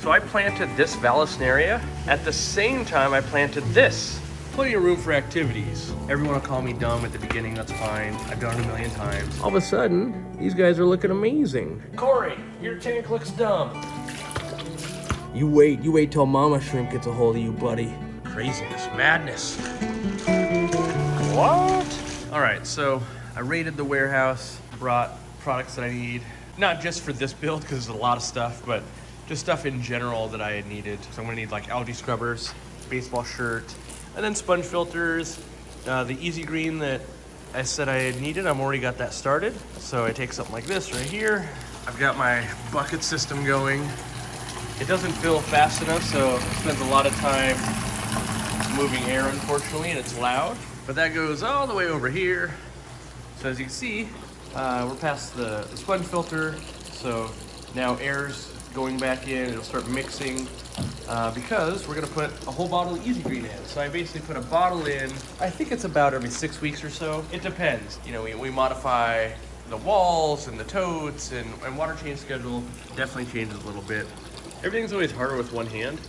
So I planted this Vallisneria. At the same time, I planted this. Plenty of room for activities. Everyone will call me dumb at the beginning, that's fine. I've done it a million times. All of a sudden, these guys are looking amazing. Corey, your tank looks dumb. You wait till Mama Shrimp gets a hold of you, buddy. Craziness, madness. What? All right, so I raided the warehouse, brought products that I need. Not just for this build, because there's a lot of stuff, but just stuff in general that I had needed. So I'm gonna need like algae scrubbers, baseball shirt, and then sponge filters. The Easy Green that I said I had needed, I've already got that started. So I take something like this right here. I've got my bucket system going. It doesn't fill fast enough, so it spends a lot of time moving air, unfortunately, and it's loud. But that goes all the way over here. So as you can see, we're past the sponge filter, so now air's going back in. It'll start mixing because we're gonna put a whole bottle of Easy Green in. So I basically put a bottle in, I think it's about every 6 weeks or so. It depends. You know, we modify the walls and the totes, and water change schedule definitely changes a little bit. Everything's always harder with one hand.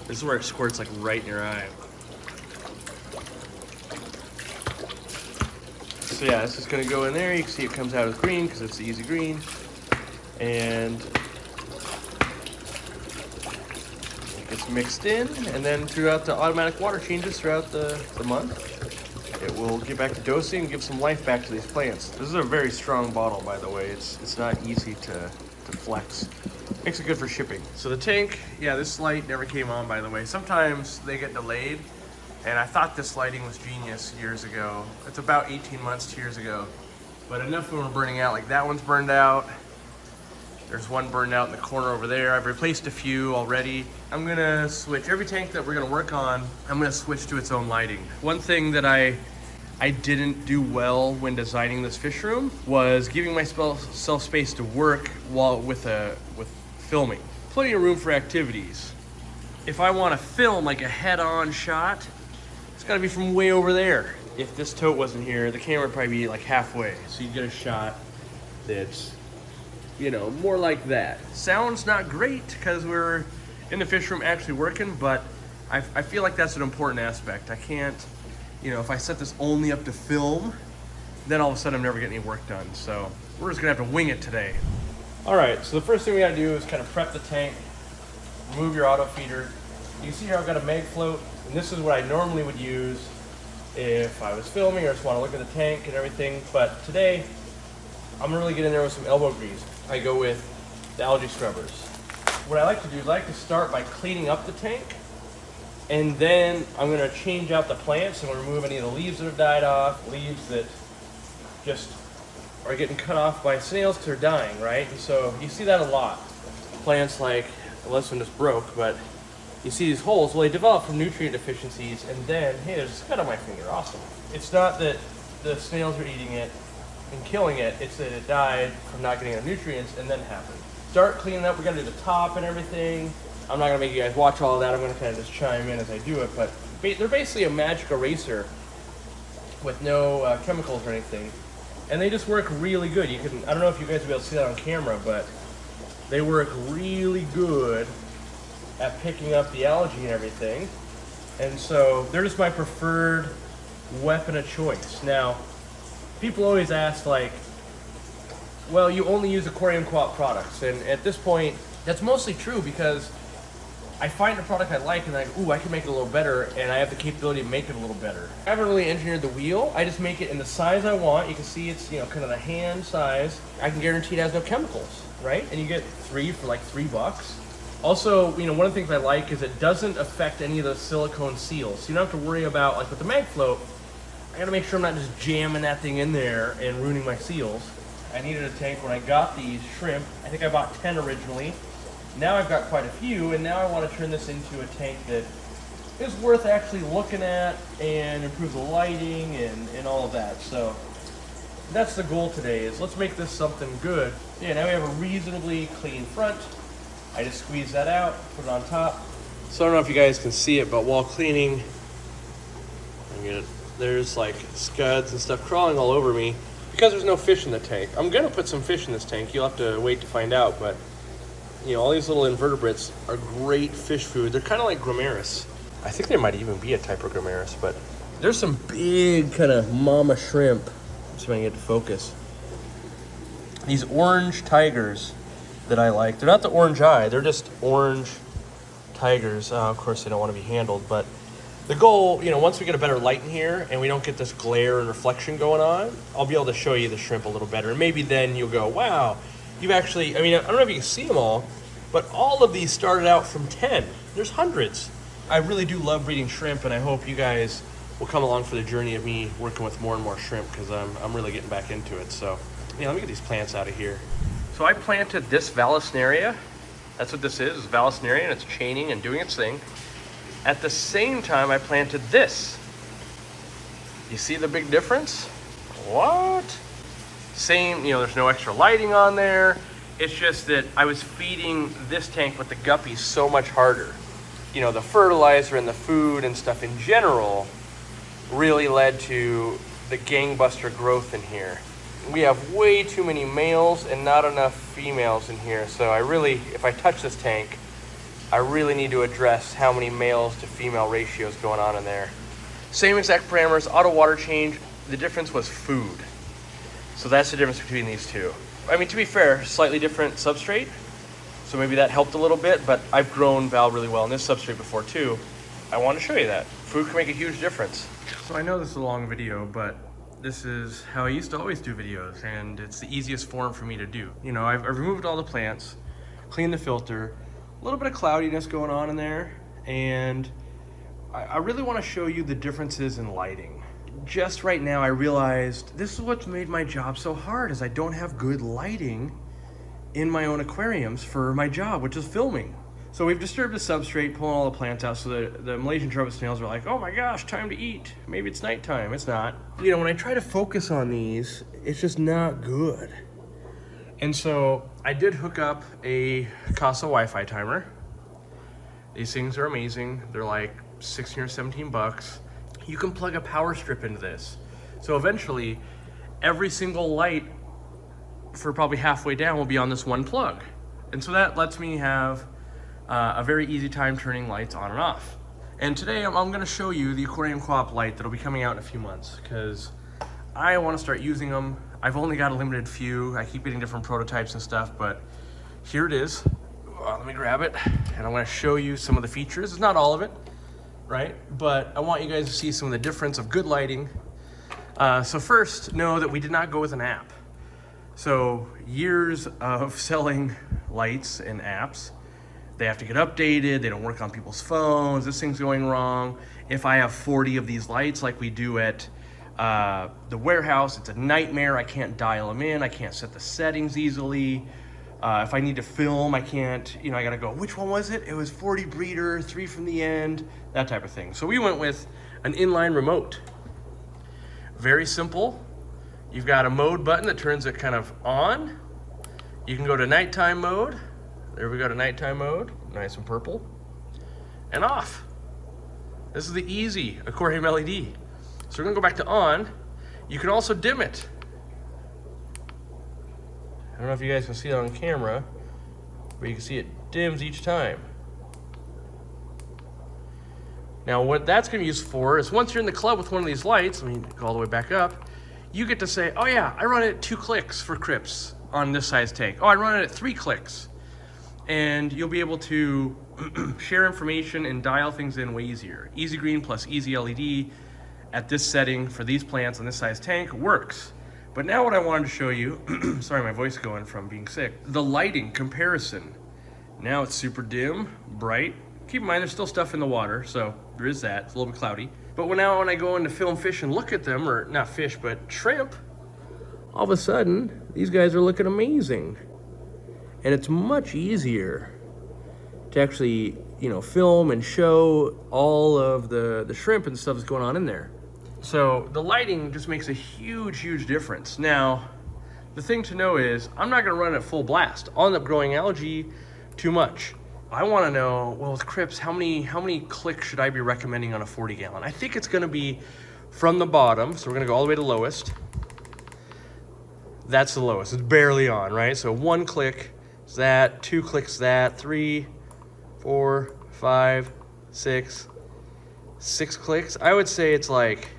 This is where it squirts like right in your eye. So yeah, this is gonna go in there. You can see it comes out as green because it's the Easy Green. And it gets mixed in, and then throughout the automatic water changes throughout the month, it will get back to dosing and give some life back to these plants. This is a very strong bottle, by the way. It's not easy to flex. Makes it good for shipping. So the tank, yeah, this light never came on, by the way. Sometimes they get delayed, and I thought this lighting was genius years ago. It's about 18 months, 2 years ago. But enough of them are burning out. Like that one's burned out. There's one burned out in the corner over there. I've replaced a few already. I'm gonna switch every tank that we're gonna work on. I'm gonna switch to its own lighting. One thing that I didn't do well when designing this fish room was giving myself space to work while with filming. Plenty of room for activities. If I want to film like a head-on shot, it's got to be from way over there. If this tote wasn't here, the camera would probably be like halfway, so you get a shot that's, you know, more like that. Sound's not great because we're in the fish room actually working, but I feel like that's an important aspect. I can't, you know, if I set this only up to film, then all of a sudden I'm never getting any work done. So we're just gonna have to wing it today. All right, so the first thing we gotta do is kind of prep the tank, remove your auto feeder. You can see here I've got a mag float, and this is what I normally would use if I was filming or just wanna look at the tank and everything. But today, I'm gonna really get in there with some elbow grease. I go with the algae scrubbers. What I like to do is I like to start by cleaning up the tank, and then I'm gonna change out the plants. I'm gonna remove any of the leaves that have died off, leaves that just are getting cut off by snails because they're dying, right? And so you see that a lot. Plants like, well, this one just broke, but you see these holes, well, they develop from nutrient deficiencies, and then, hey, there's a cut on my finger, awesome. It's not that the snails are eating it and killing it, it's that it died from not getting enough nutrients and then happened. Start cleaning up, we gotta do the top and everything. I'm not gonna make you guys watch all of that, I'm gonna kind of just chime in as I do it, but they're basically a magic eraser with no chemicals or anything. And they just work really good. You can, I don't know if you guys will be able to see that on camera, but they work really good at picking up the algae and everything. And so they're just my preferred weapon of choice. Now, people always ask like, well, you only use Aquariumcoop products. And at this point, that's mostly true because I find a product I like and I'm like, ooh, I can make it a little better, and I have the capability to make it a little better. I haven't really engineered the wheel. I just make it in the size I want. You can see it's, you know, kind of the hand size. I can guarantee it has no chemicals, right? And you get 3 for like $3. Also, you know, one of the things I like is it doesn't affect any of the silicone seals. So you don't have to worry about, like with the mag float, I gotta make sure I'm not just jamming that thing in there and ruining my seals. I needed a tank when I got these shrimp. I think I bought 10 originally. Now I've got quite a few, and now I want to turn this into a tank that is worth actually looking at and improve the lighting and all of that. So that's the goal today, is let's make this something good. Yeah, now we have a reasonably clean front. I just squeeze that out, put it on top. So I don't know if you guys can see it, but while cleaning, there's like scuds and stuff crawling all over me because there's no fish in the tank. I'm gonna put some fish in this tank. You'll have to wait to find out, but You know, all these little invertebrates are great fish food. They're kind of like Gramaris. I think there might even be a type of Gramaris, but there's some big kind of mama shrimp. Let's see if I can get to focus. These orange tigers that I like. They're not the orange eye. They're just orange tigers. Of course, they don't want to be handled, but the goal, you know, once we get a better light in here and we don't get this glare and reflection going on, I'll be able to show you the shrimp a little better. And maybe then you'll go, wow, you've actually, I mean, I don't know if you can see them all, but all of these started out from 10. There's hundreds. I really do love breeding shrimp, and I hope you guys will come along for the journey of me working with more and more shrimp, because I'm really getting back into it. So, yeah, let me get these plants out of here. So I planted this Vallisneria. That's what this is Vallisneria, and it's chaining and doing its thing. At the same time, I planted this. You see the big difference? What? Same, you know, there's no extra lighting on there. It's just that I was feeding this tank with the guppies so much harder. You know, the fertilizer and the food and stuff in general really led to the gangbuster growth in here. We have way too many males and not enough females in here. So I really, if I touch this tank, I really need to address how many males to female ratios going on in there. Same exact parameters, auto water change. The difference was food. So that's the difference between these two. I mean, to be fair, slightly different substrate. So maybe that helped a little bit, but I've grown Val really well in this substrate before too. I want to show you that. Food can make a huge difference. So I know this is a long video, but this is how I used to always do videos, and it's the easiest form for me to do. You know, I've removed all the plants, cleaned the filter, a little bit of cloudiness going on in there, and I really want to show you the differences in lighting. Just right now I realized this is what's made my job so hard, is I don't have good lighting in my own aquariums for my job, which is filming. So we've disturbed the substrate, pulling all the plants out, so the Malaysian trumpet snails are like, oh my gosh, time to eat. Maybe it's nighttime. It's not. You know, when I try to focus on these, it's just not good. And so I did hook up a Casa Wi-Fi timer. These things are amazing. They're like 16 or 17 bucks. You can plug a power strip into this. So eventually, every single light for probably halfway down will be on this one plug. And so that lets me have a very easy time turning lights on and off. And today I'm gonna show you the Aquariumcoop light that'll be coming out in a few months, because I wanna start using them. I've only got a limited few. I keep getting different prototypes and stuff, but here it is. Let me grab it, and I'm gonna show you some of the features. It's not all of it, right? But I want you guys to see some of the difference of good lighting. So first, know that we did not go with an app. So years of selling lights and apps, they have to get updated, they don't work on people's phones, this thing's going wrong. If I have 40 of these lights like we do at the warehouse, it's a nightmare. I can't dial them in, I can't set the settings easily. If I need to film, I can't, you know, I gotta go, which one was it? It was 40 breeder, 3 from the end, that type of thing. So we went with an inline remote. Very simple. You've got a mode button that turns it kind of on. You can go to nighttime mode. There we go to nighttime mode, nice and purple. And off. This is the easy Aquarium LED. So we're gonna go back to on. You can also dim it. I don't know if you guys can see it on camera, but you can see it dims each time. Now what that's gonna be used for is once you're in the club with one of these lights, let me go all the way back up, you get to say, oh yeah, I run it at 2 clicks for crypts on this size tank. Oh, I run it at 3 clicks. And you'll be able to share information and dial things in way easier. Easy green plus easy LED at this setting for these plants on this size tank works. But now what I wanted to show you, sorry, my voice going from being sick, the lighting comparison. Now it's super dim, bright. Keep in mind there's still stuff in the water, so there is that, it's a little bit cloudy. But when I go into film fish and look at them, or not fish, but shrimp, all of a sudden, these guys are looking amazing. And it's much easier to actually, you know, film and show all of the shrimp and stuff that's going on in there. So the lighting just makes a huge, huge difference. Now, the thing to know is I'm not gonna run it at full blast. I'll end up growing algae too much. I wanna know, well, with crypts, how many clicks should I be recommending on a 40 gallon? I think it's gonna be from the bottom. So we're gonna go all the way to lowest. That's the lowest, it's barely on, right? So 1 click. that, 2 clicks that, 3, 4, 5, 6, 6 clicks. I would say it's like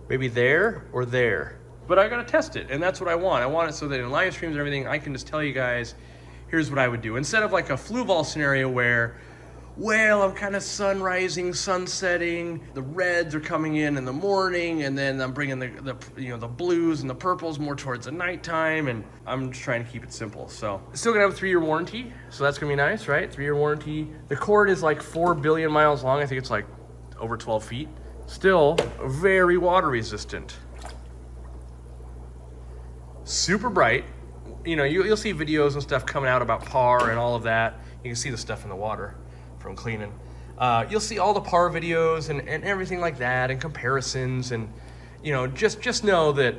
maybe there or there. But I gotta test it, and that's what I want. I want it so that in live streams and everything, I can just tell you guys, here's what I would do. Instead of like a flu ball scenario where, well, I'm kind of sun rising, sun setting, the reds are coming in the morning, and then I'm bringing the blues and the purples more towards the nighttime, and I'm just trying to keep it simple. So it's still gonna have a 3-year warranty, so that's gonna be nice, right? 3-year warranty. The cord is like 4 billion miles long. I think it's like over 12 feet. Still very water resistant. Super bright. You know, you'll see videos and stuff coming out about PAR and all of that. You can see the stuff in the water from cleaning. You'll see all the PAR videos and everything like that, and comparisons, and you know, just know that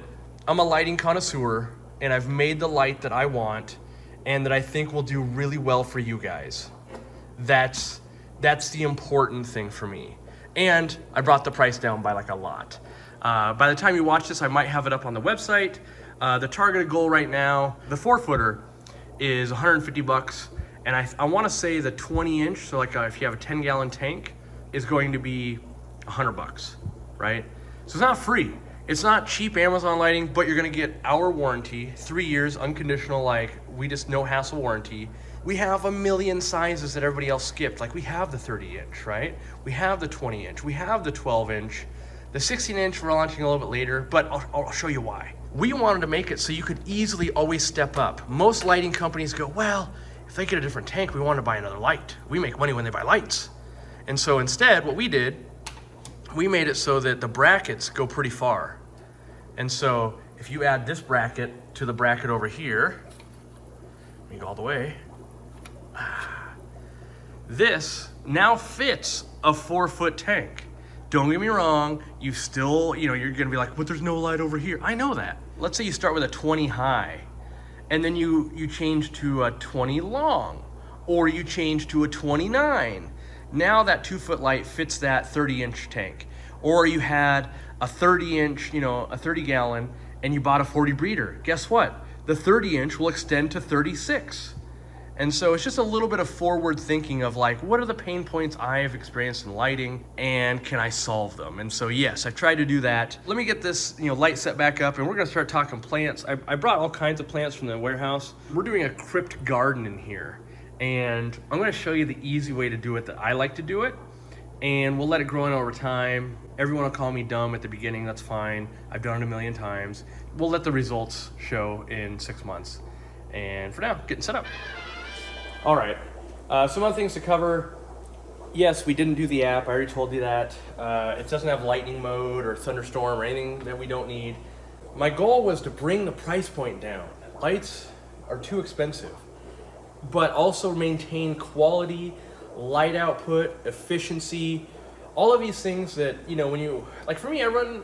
I'm a lighting connoisseur, and I've made the light that I want and that I think will do really well for you guys. That's the important thing for me. And I brought the price down by like a lot. By the time you watch this, I might have it up on the website. The targeted goal right now, the 4-footer is 150 bucks. And I want to say the 20-inch, so like if you have a 10-gallon tank, is going to be 100 bucks, right? So it's not free. It's not cheap Amazon lighting, but you're going to get our warranty, 3 years, unconditional, like we just no hassle warranty. We have a million sizes that everybody else skipped. Like we have the 30-inch, right? We have the 20-inch. We have the 12-inch. The 16-inch we're launching a little bit later, but I'll show you why. We wanted to make it so you could easily always step up. Most lighting companies go, well, if they get a different tank, we want to buy another light. We make money when they buy lights. And so instead, what we did, we made it so that the brackets go pretty far. And so if you add this bracket to the bracket over here, let me go all the way. This now fits a 4-foot tank. Don't get me wrong, you still, you're gonna be like, but there's no light over here. I know that. Let's say you start with a 20 high, and then you change to a 20 long, or you change to a 29. Now that 2-foot light fits that 30-inch tank. Or you had a 30-inch, a 30-gallon, and you bought a 40 breeder. Guess what? The 30-inch will extend to 36. And so it's just a little bit of forward thinking of like, what are the pain points I have experienced in lighting, and can I solve them? And so yes, I've tried to do that. Let me get this light set back up, and we're gonna start talking plants. I brought all kinds of plants from the warehouse. We're doing a crypt garden in here, and I'm gonna show you the easy way to do it that I like to do it, and we'll let it grow in over time. Everyone will call me dumb at the beginning, that's fine. I've done it a million times. We'll let the results show in 6 months. And for now, getting set up. All right, some other things to cover. Yes, we didn't do the app, I already told you that. It doesn't have lightning mode or thunderstorm or anything that we don't need. My goal was to bring the price point down. Lights are too expensive, but also maintain quality, light output, efficiency, all of these things that, when you, like for me, I run,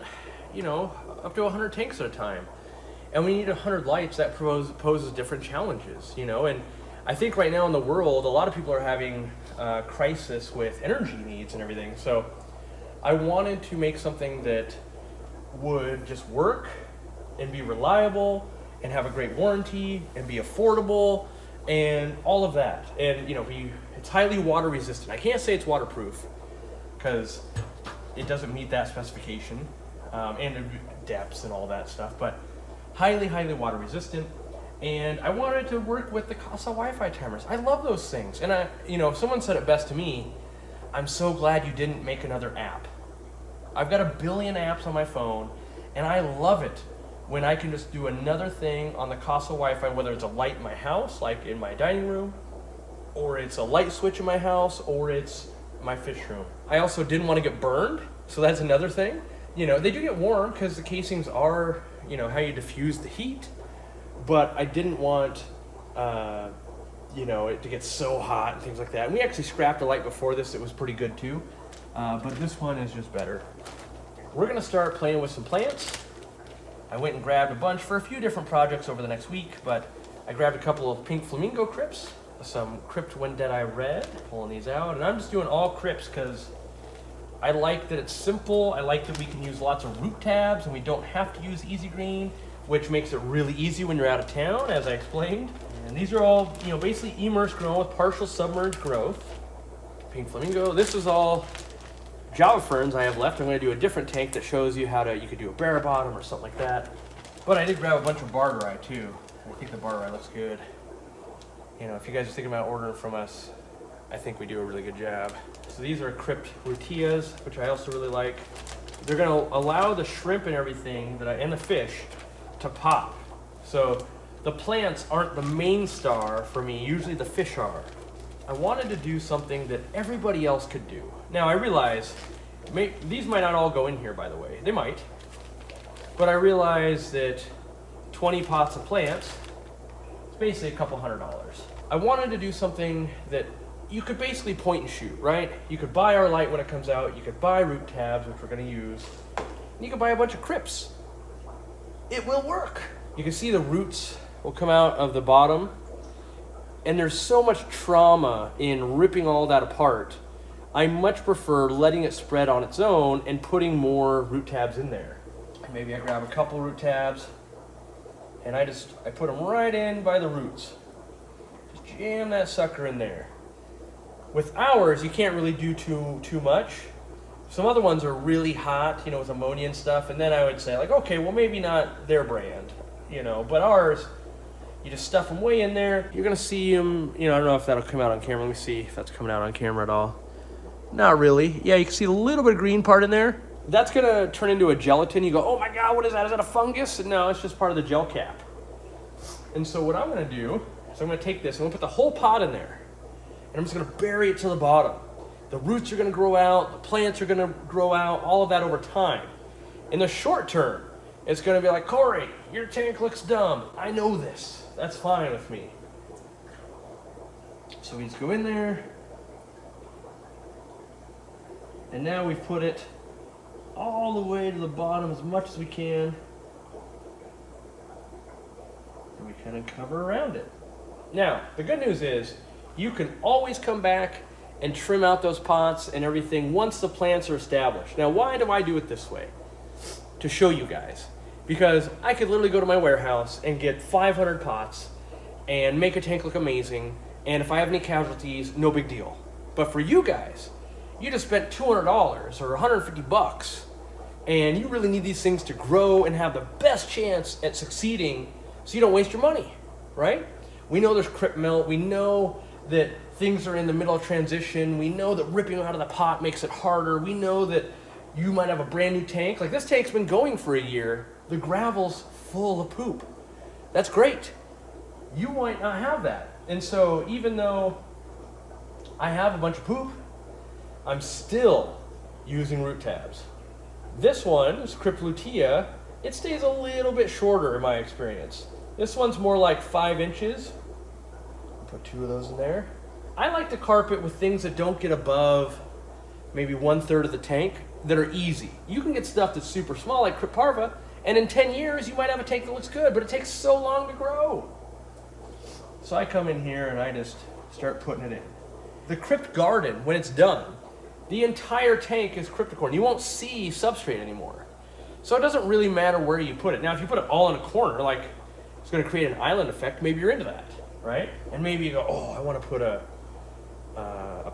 up to 100 tanks at a time. And when you need 100 lights, that poses different challenges, and I think right now in the world, a lot of people are having a crisis with energy needs and everything. So I wanted to make something that would just work and be reliable and have a great warranty and be affordable and all of that. And it's highly water resistant. I can't say it's waterproof because it doesn't meet that specification and depths and all that stuff, but highly, highly water resistant. And I wanted to work with the Casa Wi-Fi timers. I love those things. And someone said it best to me, I'm so glad you didn't make another app. I've got a billion apps on my phone, and I love it when I can just do another thing on the Casa Wi-Fi, whether it's a light in my house, like in my dining room, or it's a light switch in my house, or it's my fish room. I also didn't want to get burned, so that's another thing. They do get warm because the casings are, how you diffuse the heat. But I didn't want, it to get so hot and things like that. And we actually scrapped a light before this. It was pretty good too. But this one is just better. We're gonna start playing with some plants. I went and grabbed a bunch for a few different projects over the next week, but I grabbed a couple of pink flamingo crypts, some Crypt When Dead Eye Red, pulling these out. And I'm just doing all crypts because I like that it's simple. I like that we can use lots of root tabs and we don't have to use easy green, which makes it really easy when you're out of town, as I explained. And these are all, you know, basically immersed grown with partial submerged growth. Pink flamingo. This is all Java ferns I have left. I'm going to do a different tank that shows you how to, you could do a bare bottom or something like that. But I did grab a bunch of barterai too. I think the barterai looks good. You know, if you guys are thinking about ordering from us, I think we do a really good job. So these are crypt luteas, which I also really like. They're going to allow the shrimp and everything and the fish to pop. So the plants aren't the main star for me. Usually the fish are. I wanted to do something that everybody else could do. Now I realize these might not all go in here, by the way. They might. But I realize that 20 pots of plants is basically a couple $100. I wanted to do something that you could basically point and shoot, right? You could buy our light when it comes out. You could buy root tabs, which we're going to use. And you could buy a bunch of crypts. It will work. You can see the roots will come out of the bottom. And there's so much trauma in ripping all that apart. I much prefer letting it spread on its own and putting more root tabs in there. Maybe I grab a couple root tabs and I put them right in by the roots. Just jam that sucker in there. With ours, you can't really do too much. Some other ones are really hot, you know, with ammonia and stuff, and then I would say like, okay, well maybe not their brand, you know, but ours, you just stuff them way in there. You're gonna see them, you know, I don't know if that'll come out on camera. Let me see if that's coming out on camera at all. Not really. Yeah, you can see a little bit of green part in there. That's gonna turn into a gelatin. You go, oh my God, what is that? Is that a fungus? And no, it's just part of the gel cap. And so what I'm gonna do is I'm gonna take this, I'm gonna put the whole pot in there. And I'm just gonna bury it to the bottom. The roots are gonna grow out, the plants are gonna grow out, all of that over time. In the short term, it's gonna be like, Corey, your tank looks dumb. I know this. That's fine with me. So we just go in there. And now we've put it all the way to the bottom as much as we can. And we kind of cover around it. Now, the good news is you can always come back and trim out those pots and everything once the plants are established. Now, why do I do it this way? To show you guys. Because I could literally go to my warehouse and get 500 pots and make a tank look amazing. And if I have any casualties, no big deal. But for you guys, you just spent $200 or 150 bucks, and you really need these things to grow and have the best chance at succeeding so you don't waste your money, right? We know there's crypt melt. We know that things are in the middle of transition. We know that ripping them out of the pot makes it harder. We know that you might have a brand new tank. Like this tank's been going for a year. The gravel's full of poop. That's great. You might not have that. And so even though I have a bunch of poop, I'm still using root tabs. This one is Crypt lutea. It stays a little bit shorter in my experience. This one's more like 5 inches. I'll put 2 of those in there. I like to carpet with things that don't get above maybe 1/3 of the tank that are easy. You can get stuff that's super small like Crypt parva, and in 10 years you might have a tank that looks good, but it takes so long to grow. So I come in here and I just start putting it in. The Crypt garden, when it's done, the entire tank is cryptocorn. You won't see substrate anymore. So it doesn't really matter where you put it. Now, if you put it all in a corner, like it's going to create an island effect, maybe you're into that, right? And maybe you go, oh, I want to put a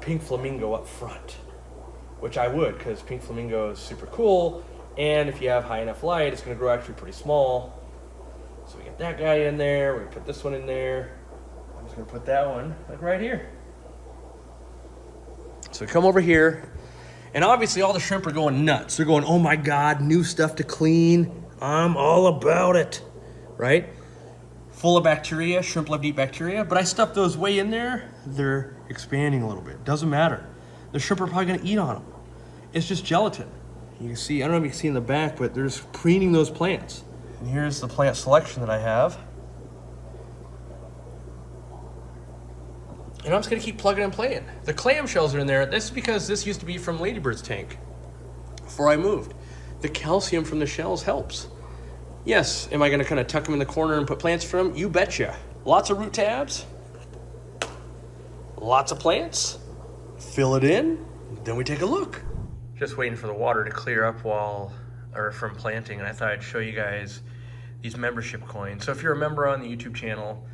pink flamingo up front, which I would, because pink flamingo is super cool. And if you have high enough light, it's going to grow actually pretty small. So we get that guy in there. We're going to put this one in there. I'm just going to put that one like right here. So we come over here, and obviously all the shrimp are going nuts. They're going, oh my God, new stuff to clean. I'm all about it, right? Full of bacteria, shrimp love to eat bacteria, but I stuffed those way in there. They're expanding a little bit. Doesn't matter. The shrimp are probably gonna eat on them. It's just gelatin. You can see, I don't know if you can see in the back, but they're just preening those plants. And here's the plant selection that I have. And I'm just gonna keep plugging and playing. The clamshells are in there. This is because this used to be from Ladybird's tank before I moved. The calcium from the shells helps. Yes, am I gonna kind of tuck them in the corner and put plants from them? You betcha. Lots of root tabs, lots of plants, fill it in, then we take a look. Just waiting for the water to clear up from planting, and I thought I'd show you guys these membership coins. So if you're a member on the YouTube channel,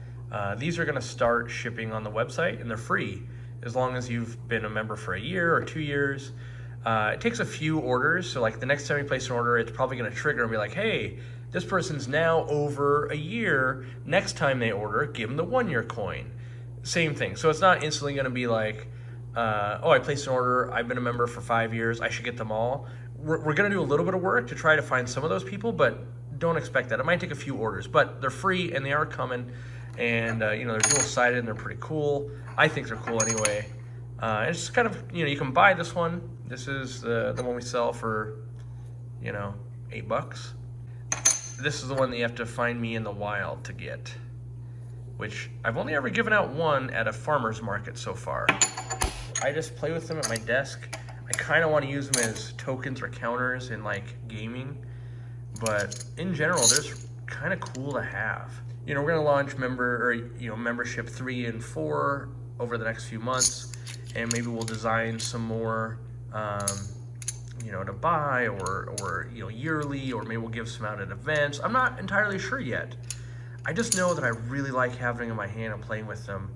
These are gonna start shipping on the website, and they're free as long as you've been a member for a year or 2 years. It takes a few orders, so like the next time you place an order, it's probably gonna trigger and be like, hey, this person's now over a year. Next time they order, give them the 1 year coin. Same thing. So it's not instantly gonna be like, oh, I placed an order, I've been a member for 5 years, I should get them all. We're gonna do a little bit of work to try to find some of those people, but don't expect that. It might take a few orders, but they're free and they are coming. And you know, they're dual-sided and they're pretty cool. I think they're cool anyway. It's just kind of, you know, you can buy this one. This is the one we sell for, you know, $8. This is the one that you have to find me in the wild to get, which I've only ever given out one at a farmer's market so far. I just play with them at my desk. I kind of want to use them as tokens or counters in like gaming, but in general, they're kind of cool to have. You know, we're gonna launch membership 3 and 4 over the next few months, and maybe we'll design some more, you know, to buy or you know, yearly, or maybe we'll give some out at events. I'm not entirely sure yet. I just know that I really like having them in my hand and playing with them,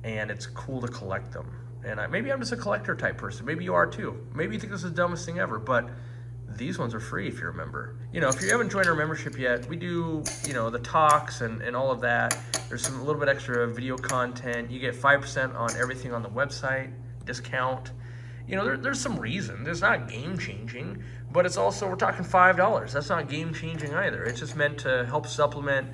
and it's cool to collect them. And maybe I'm just a collector type person. Maybe you are too. Maybe you think this is the dumbest thing ever, but these ones are free if you're a member. You know, if you haven't joined our membership yet, we do, you know, the talks and all of that. There's a little bit extra video content. You get 5% on everything on the website, discount. You know, there's some reason. It's not game changing, but it's also, we're talking $5. That's not game changing either. It's just meant to help supplement.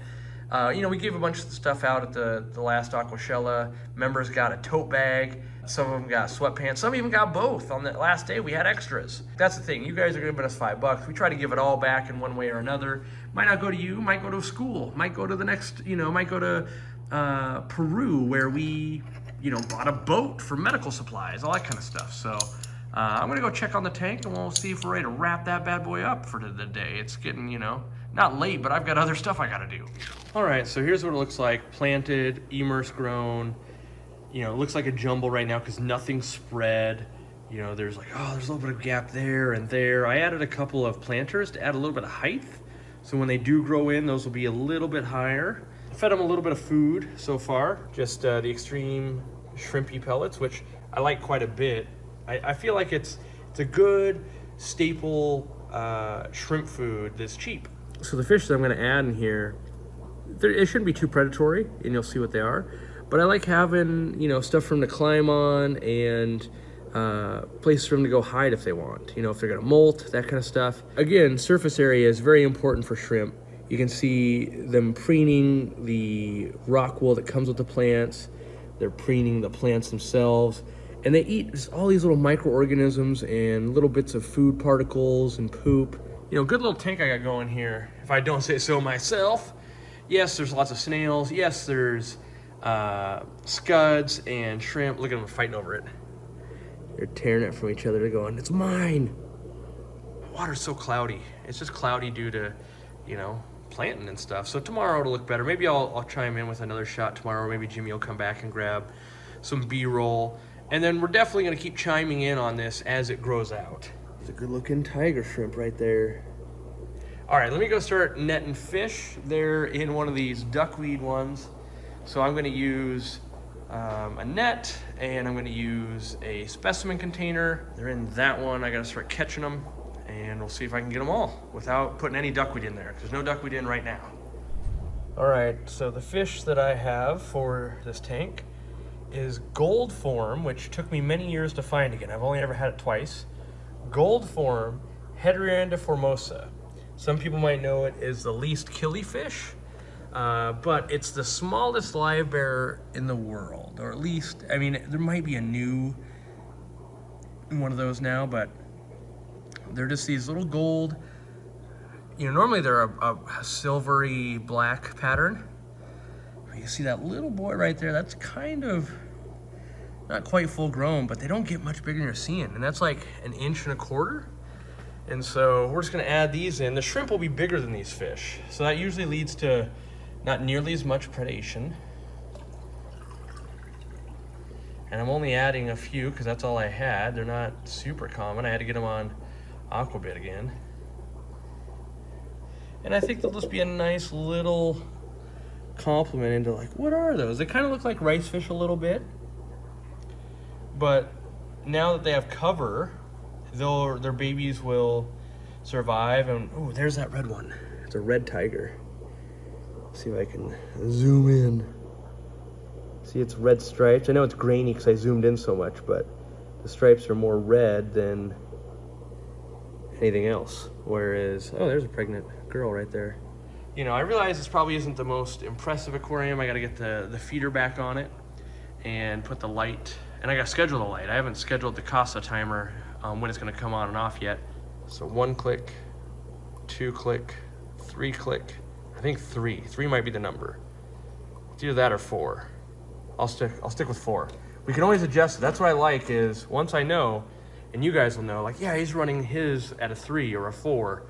You know, we gave a bunch of stuff out at the last Aquashella. Members got a tote bag. Some of them got sweatpants. Some even got both. On that last day, we had extras. That's the thing. You guys are giving us $5. We try to give it all back in one way or another. Might not go to you. Might go to school. Might go to the next, you know, might go to Peru, where we, you know, bought a boat for medical supplies, all that kind of stuff. So I'm going to go check on the tank, and we'll see if we're ready to wrap that bad boy up for the day. It's getting, you know, not late, but I've got other stuff I got to do. All right, so here's what it looks like. Planted, immerse grown. You know, it looks like a jumble right now because nothing's spread. You know, there's like, oh, there's a little bit of gap there and there. I added a couple of planters to add a little bit of height. So when they do grow in, those will be a little bit higher. I fed them a little bit of food so far. Just the extreme shrimpy pellets, which I like quite a bit. I feel like it's a good staple shrimp food that's cheap. So the fish that I'm gonna add in here, it shouldn't be too predatory, and you'll see what they are. But I like having, you know, stuff for them to climb on and places for them to go hide if they want. You know, if they're gonna molt, that kind of stuff. Again, surface area is very important for shrimp. You can see them preening the rock wool that comes with the plants. They're preening the plants themselves. And they eat all these little microorganisms and little bits of food particles and poop. You know, good little tank I got going here, if I don't say so myself. Yes, there's lots of snails. Yes, there's scuds and shrimp. Look at them fighting over it. They're tearing it from each other. They're going, it's mine. The water's so cloudy. It's just cloudy due to, you know, planting and stuff. So tomorrow it'll look better. Maybe I'll chime in with another shot tomorrow. Maybe Jimmy will come back and grab some B-roll. And then we're definitely going to keep chiming in on this as it grows out. It's a good looking tiger shrimp right there. All right, let me go start netting fish. They're in one of these duckweed ones. So I'm going to use a net, and I'm going to use a specimen container. They're in that one. I got to start catching them, and we'll see if I can get them all without putting any duckweed in there. There's no duckweed in right now. All right, so the fish that I have for this tank is gold form, which took me many years to find again. I've only ever had it twice. Gold form, Hedrionda formosa. Some people might know it as the least killifish. But it's the smallest live bearer in the world, or at least, I mean, there might be a new one of those now, but they're just these little gold, you know, normally they're a silvery black pattern. You see that little boy right there, that's kind of not quite full grown, but they don't get much bigger than you're seeing, and that's like 1.25 inches. And so we're just gonna add these in. The shrimp will be bigger than these fish, so that usually leads to not nearly as much predation. And I'm only adding a few because that's all I had. They're not super common. I had to get them on Aquabit again. And I think they'll just be a nice little compliment into like, what are those? They kind of look like rice fish a little bit, but now that they have cover, their babies will survive. And oh, there's that red one. It's a red tiger. Let's see if I can zoom in. See, it's red stripes. I know it's grainy because I zoomed in so much, but the stripes are more red than anything else. Whereas, oh, there's a pregnant girl right there. You know, I realize this probably isn't the most impressive aquarium. I gotta get the feeder back on it and put the light, and I gotta schedule the light. I haven't scheduled the Casa timer when it's gonna come on and off yet. So 1 click, 2 click, 3 click. I think 3. 3 might be the number. It's either that or 4. I'll stick with 4. We can always adjust it. That's what I like, is once I know, and you guys will know, like, yeah, he's running his at a 3 or a 4,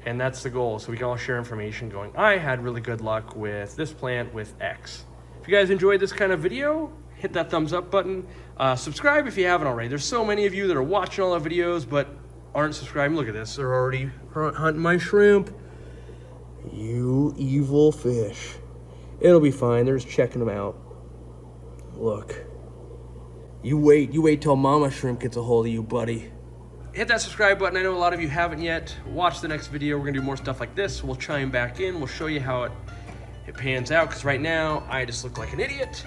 and that's the goal. So we can all share information going, I had really good luck with this plant with X. If you guys enjoyed this kind of video, hit that thumbs up button. Subscribe if you haven't already. There's so many of you that are watching all the videos but aren't subscribing. Look at this, they're already hunting my shrimp. You evil fish. It'll be fine, they're just checking them out. Look. You wait till Mama Shrimp gets a hold of you, buddy. Hit that subscribe button. I know a lot of you haven't yet. Watch the next video. We're gonna do more stuff like this. We'll chime back in. We'll show you how it pans out, because right now I just look like an idiot.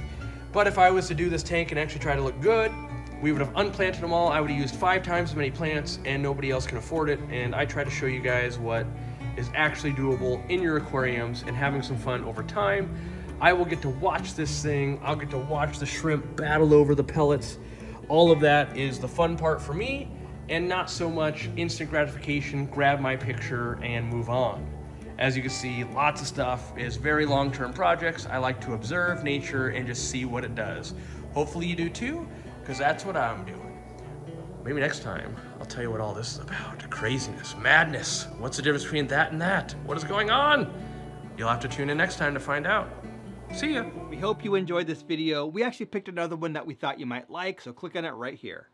But if I was to do this tank and actually try to look good, we would have unplanted them all. I would have used 5 times as many plants, and nobody else can afford it. And I try to show you guys what is actually doable in your aquariums and having some fun over time. I will get to watch this thing. I'll get to watch the shrimp battle over the pellets. All of that is the fun part for me, and not so much instant gratification, grab my picture and move on. As you can see, lots of stuff is very long-term projects. I like to observe nature and just see what it does. Hopefully you do too, because that's what I'm doing. Maybe next time, I'll tell you what all this is about. Craziness, madness. What's the difference between that and that? What is going on? You'll have to tune in next time to find out. See ya. We hope you enjoyed this video. We actually picked another one that we thought you might like, so click on it right here.